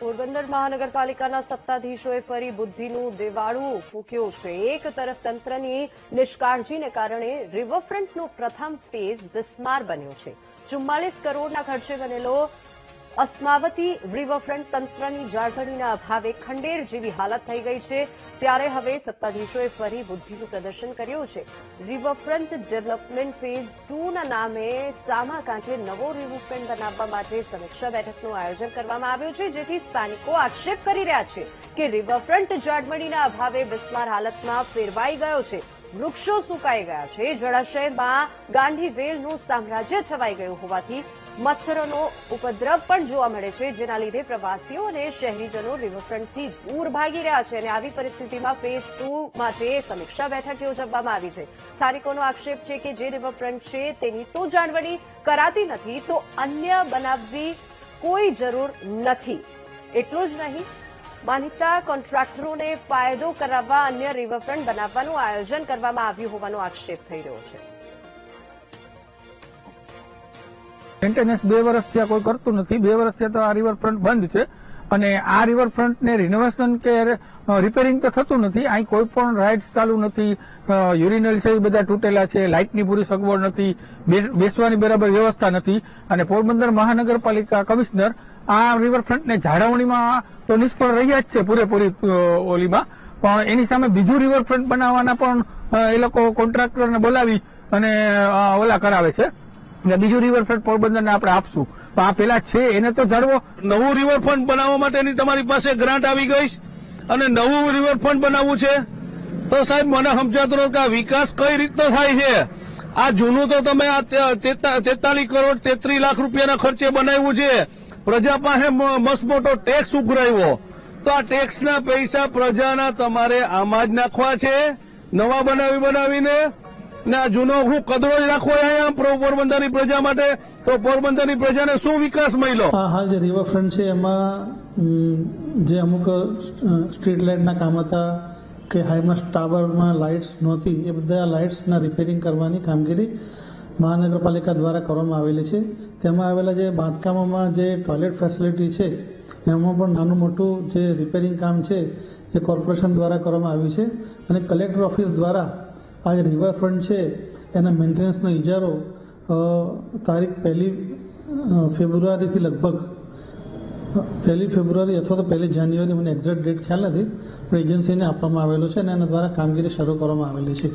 પોરબંદર મહાનગરપાલિકાના સત્તાધીશોએ ફરી બુદ્ધિનું દેવાળું ફૂંક્યું છે। એક તરફ તંત્રની નિષ્કાળજીને કારણે રિવરફ્રન્ટનો પ્રથમ ફેઝ બિસ્માર બન્યો છે। 44 કરોડના ખર્ચે બનેલો અસ્માવતી રિવરફ્રન્ટ તંત્રની જાળવણીના અભાવે ખંડેર જેવી હાલત થઈ ગઈ છે। ત્યારે હવે સત્તાધીશોએ ફરી બુદ્ધિનું પ્રદર્શન કર્યું છે। રિવરફ્રન્ટ ડેવલપમેન્ટ ફેઝ 2ના નામે સામા કાંઠે નવો રિવરફ્રન્ટ બનાવવા માટે સમીક્ષા બેઠકનું આયોજન કરવામાં આવ્યું છે, જેથી સ્થાનિકો આક્ષેપ કરી રહ્યા છે કે રિવરફ્રન્ટ જાળવણીના અભાવે બિસ્માર હાલતમાં ફેરવાઈ ગયો છે। વૃક્ષો સુકાઈ ગયા છે, જળાશયમાં ગાંડી વેલનું સામ્રાજ્ય છવાઈ ગયું હોવાથી મચ્છરોનો ઉપદ્રવ પણ જોવા મળે છે, જેના લીધે પ્રવાસીઓ અને શહેરીજનો રિવરફ્રન્ટથી દૂર ભાગી રહ્યા છે। અને આવી પરિસ્થિતિમાં ફેઝ 2 માટે સમીક્ષા બેઠક યોજવામાં આવી છે। સ્થાનિકોનો આક્ષેપ છે કે જે રિવરફ્રન્ટ છે તેની તો જાળવણી કરાતી નથી, તો અન્ય બનાવવી કોઈ જરૂર નથી। એટલું જ નહીં, માનીતા કોન્ટ્રાક્ટરોને ફાયદો કરાવવા અન્ય રિવરફ્રન્ટ બનાવવાનું આયોજન કરવામાં આવ્યું હોવાનો આક્ષેપ થઈ રહ્યો છે। મેન્ટેનન્સ 2 વર્ષથી કોઈ કરતું નથી। 2 વર્ષથી તો આ રિવરફ્રન્ટ બંધ છે અને આ રિવરફ્રન્ટને રિનોવેશન કે રિપેરિંગ તો થતું નથી। અહીં કોઈ પણ રાઇડ્સ ચાલુ નથી, યુરિનલ છે એ બધા તૂટેલા છે, લાઇટની પૂરી સગવડ નથી, બેસવાની બરાબર વ્યવસ્થા નથી। અને પોરબંદર મહાનગરપાલિકા કમિશનર આ રિવરફ્રન્ટને જાળવણીમાં તો નિષ્ફળ રહ્યા જ છે પૂરેપૂરી ઓલીમાં, પણ એની સામે બીજું રિવરફ્રન્ટ બનાવવાના પણ એ લોકો કોન્ટ્રાક્ટરને બોલાવી અને ઓલા કરાવે છે। બીજું રિવરફ્રન્ટ પોરબંદરને આપણે આપશું, તો આ પેલા છે એને તો જાળવો। નવું રિવરફ્રન્ટ બનાવવા માટેની તમારી પાસે ગ્રાન્ટ આવી ગઈ અને નવું રિવરફ્રન્ટ બનાવવું છે, તો સાહેબ મને સમજાતું નથી કે આ વિકાસ કઈ રીતનો થાય છે। આ જૂનું તો તમે આ 43 કરોડ 33 લાખ રૂપિયાના ખર્ચે બનાવ્યું છે, પ્રજા પાસે મસ્ત મોટો ટેક્સ ઉઘરાવ્યો, તો આ ટેક્સના પૈસા પ્રજાના તમારે આમાં જ નાખવા છે, નવા બનાવીને ને આ જૂનો હું કદરો જ રાખવો અહીંયા પોરબંદરની પ્રજા માટે, તો પોરબંદરની પ્રજાને શું વિકાસ મળ્યો? હાલ જે રિવરફ્રન્ટ છે એમાં જે અમુક સ્ટ્રીટ લાઇટના કામ હતા કે હાઈમાસ્ટ ટાવરમાં લાઇટ્સ નહોતી, એ બધા લાઇટ્સના રિપેરિંગ કરવાની કામગીરી મહાનગરપાલિકા દ્વારા કરવામાં આવેલી છે। તેમાં આવેલા જે બાંધકામોમાં જે ટોયલેટ ફેસિલિટી છે એમાં પણ નાનું મોટું જે રિપેરિંગ કામ છે એ કોર્પોરેશન દ્વારા કરવામાં આવ્યું છે। અને કલેક્ટર ઓફિસ દ્વારા આ જે રિવરફ્રન્ટ છે એના મેન્ટેનન્સનો ઇજારો તારીખ 1 ફેબ્રુઆરીથી લગભગ 1 ફેબ્રુઆરી અથવા તો 1 જાન્યુઆરી, મને એક્ઝેક્ટ ડેટ ખ્યાલ નથી, પણ એજન્સીને આપવામાં આવેલો છે અને એના દ્વારા કામગીરી શરૂ કરવામાં આવેલી છે।